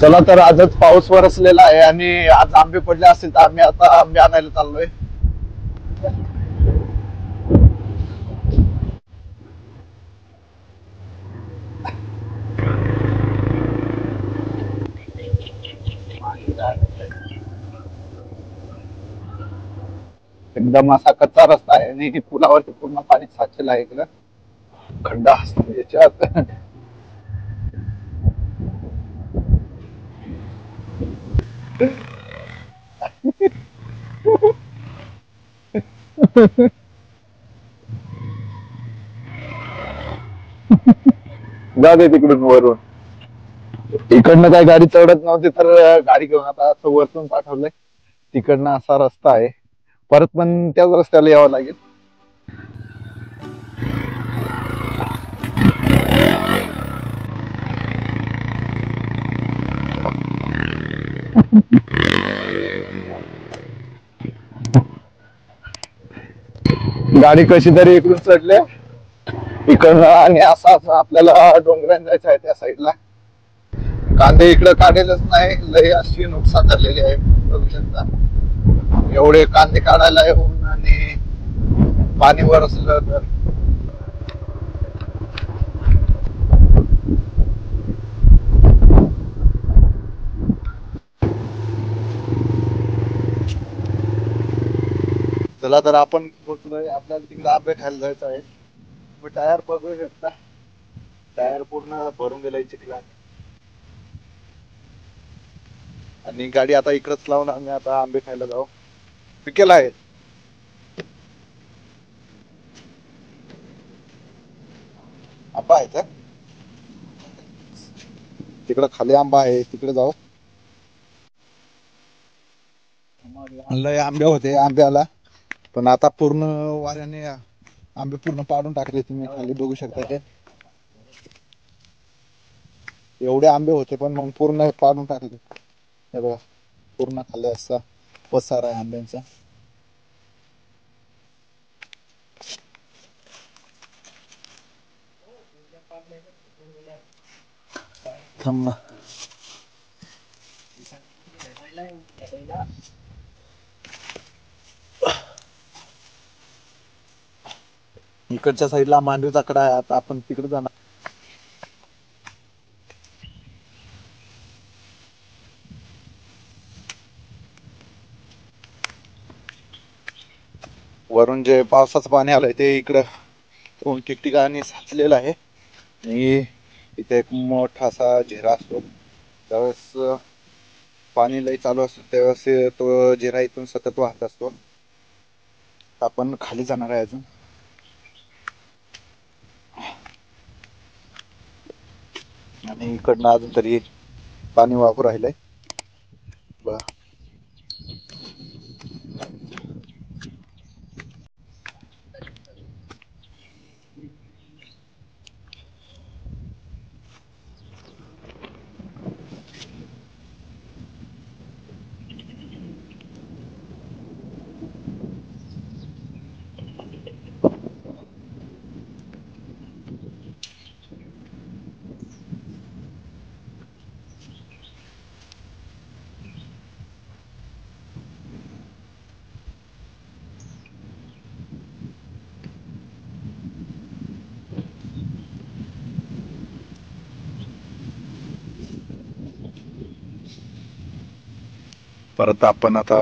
चला तर आजच पाऊस बरसलेला आहे आणि आज आंबे पडले असतील तर आम्ही आता आंबे आणायला चाललोय. एकदम असा कच्चा रस्ता आहे आणि पुलावरती पूर्ण पाणी साचलेलं आहे इकडं. खड्डा असतो याच्यात. जाऊ दे तिकडून वरून. इकडनं काय गाडी चढत नव्हती तर गाडी घेऊन आता असं वरतून पाठवलंय. तिकडनं असा रस्ता आहे, परत पण त्याच रस्त्याला यावं लागेल. गाडी कशी तरी इकडून चढले इकडनं आणि असं असं आपल्याला डोंगरात जायचं आहे त्या साईडला. कांदे इकडं काढेलच नाही, लय अशी नुकसान झालेली आहे बघू शकता. एवढे कांदे काढायला येऊन आणि पाणी बरसलं तर चला तर आपण पोहोचलोय. आपल्याला तिकडे आंबे खायला जायचं आहे. टायर बघू शकता, टायर पूर्ण भरून गेलाय चिखलात आणि गाडी आता इकडच लावून आम्ही आता आंबे खायला जाऊ. पिकेला आहे. आंबा आहे का तिकडं? खाली आंबा आहे, तिकडे जाऊ. लय आंबे होते आंब्याला, पण आता पूर्ण वाऱ्याने आंबे पूर्ण पाडून टाकले. तुम्ही खाली बघू शकता ते एवढे आंबे होते पण मग पूर्ण पाडून टाकले. हे बघा, पूर्ण खाली असा पसारा आहे आंब्यांचा. थांब ना. इकडच्या साईडला मांडवीचा कडा आहे, आता आपण तिकडे जाणार. वरून जे पावसाचं पाणी आलंय ते इकडं ठिकठिकाणी साचलेलं आहे आणि इथे एक मोठा असा झरा असतो. त्यावेळेस पाणी लई चालू असतो त्यावेळेस तो झरा इथून सतत वाहत असतो. आपण खाली जाणार आहे अजून. आणि इकडनं अजून तरी पाणी वाहू राहिलंय बघा. परत आपण आता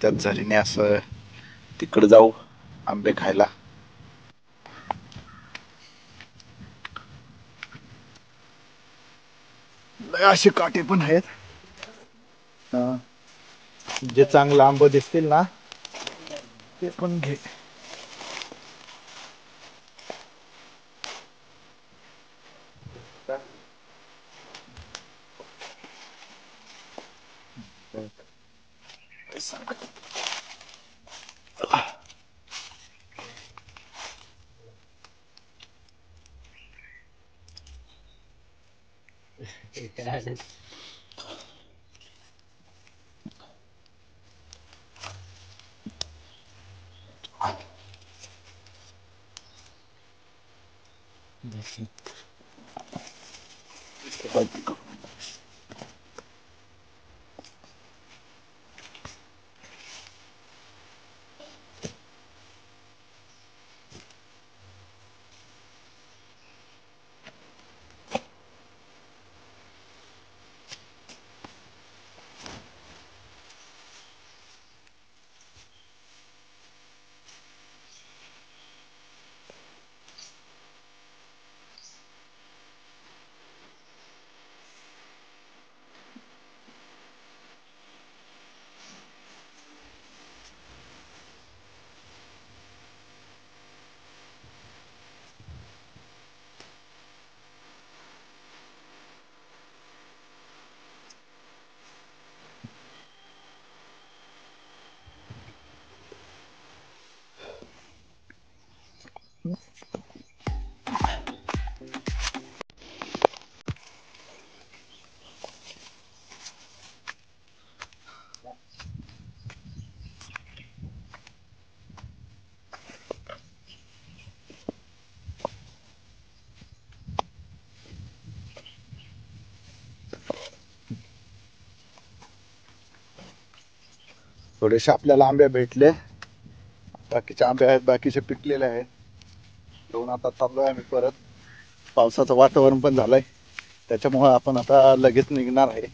त्याच झरीने असं तिकडे जाऊ आंबे खायला. लय असे काटे पण आहेत. जे चांगलं आंब दिसतील ना ते पण घे. थोडेसे आपल्याला आंबे भेटले, बाकीचे आंबे आहेत, बाकीचे पिकलेले आहेत. घेऊन आता चाललोय आम्ही परत. पावसाचं वातावरण पण झालंय, त्याच्यामुळे आपण आता लगेच निघणार आहे.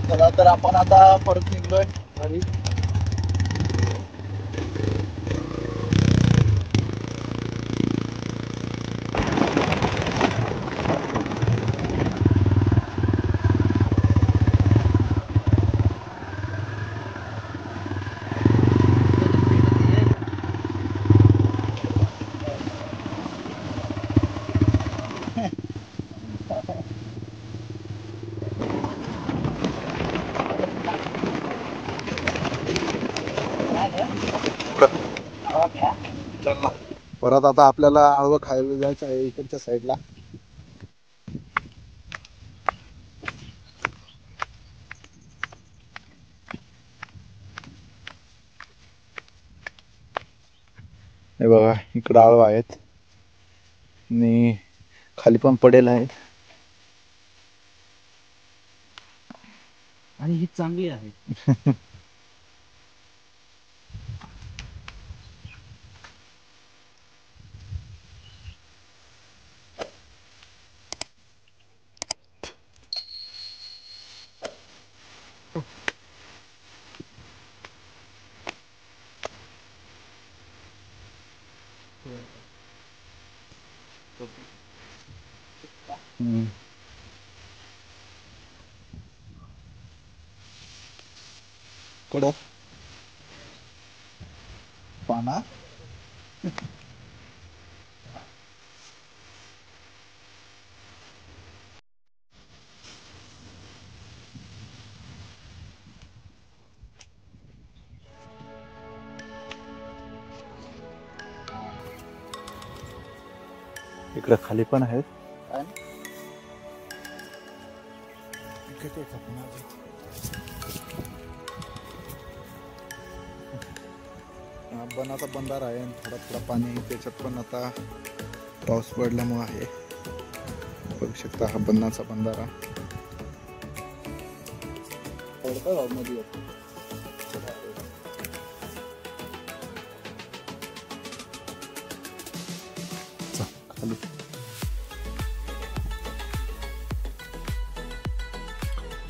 चला तर आपण आता परत निघलोय घरी. परत आता आपल्याला आळवं खायला जायचं आहे इकडच्या साईडला. हे बघा इकडं आळव आहेत आणि खाली पण पडेल आहेत. आणि ही चांगली आहे. कडक पाना इकडे खाली पण आहेत. बनाचा बंधारा आहे, थोडा थोडा पाणी त्याच्यात पण आता पाऊस पडल्यामुळे आहे. बघू शकता हा बनाचा बंधारा. मध्ये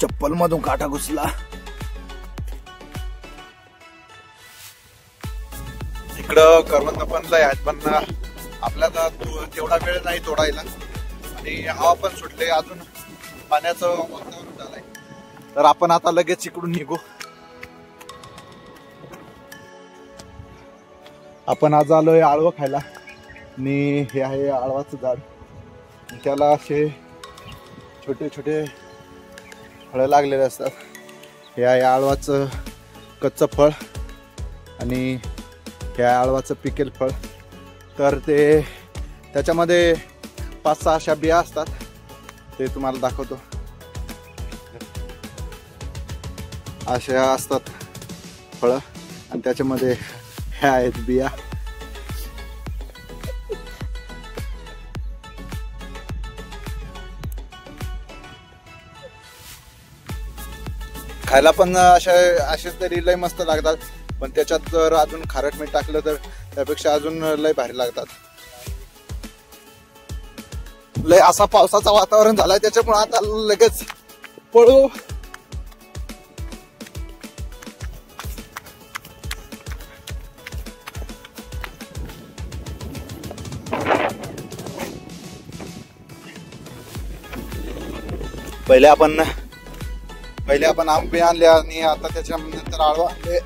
चप्पल मधून काटा घुसला. इकडं करवंद पण लय आहेत, पण आपल्याला तेवढा वेळ नाही तोडायला आणि हवा पण सुटले, अजून पाण्याचं वातावरण झालंय. तर आपण आता लगेच इकडून निघू. आपण आज आलोय आळवं खायला आणि हे आहे आळवाचं झाड. त्याला असे छोटे छोटे फळं लागलेले असतात. हे आहे आळवाचं कच्चं फळ आणि हे आहे आळवाचं पिकेल फळ. तर ते त्याच्यामध्ये 5-6 अशा बिया असतात, ते तुम्हाला दाखवतो. अशा असतात फळं आणि त्याच्यामध्ये ह्या आहेत बिया. खायला पण असेच तरी लय मस्त लागतात, पण त्याच्यात जर अजून खारट मीठ टाकलं तर त्यापेक्षा अजून लय भारी लागतात. लय असा पावसाचं वातावरण झालाय, त्याच्यामुळे आता लगेच पळू. पहिले आपण आंबे आणले आणि आता त्याच्यानंतर आळवा आणले.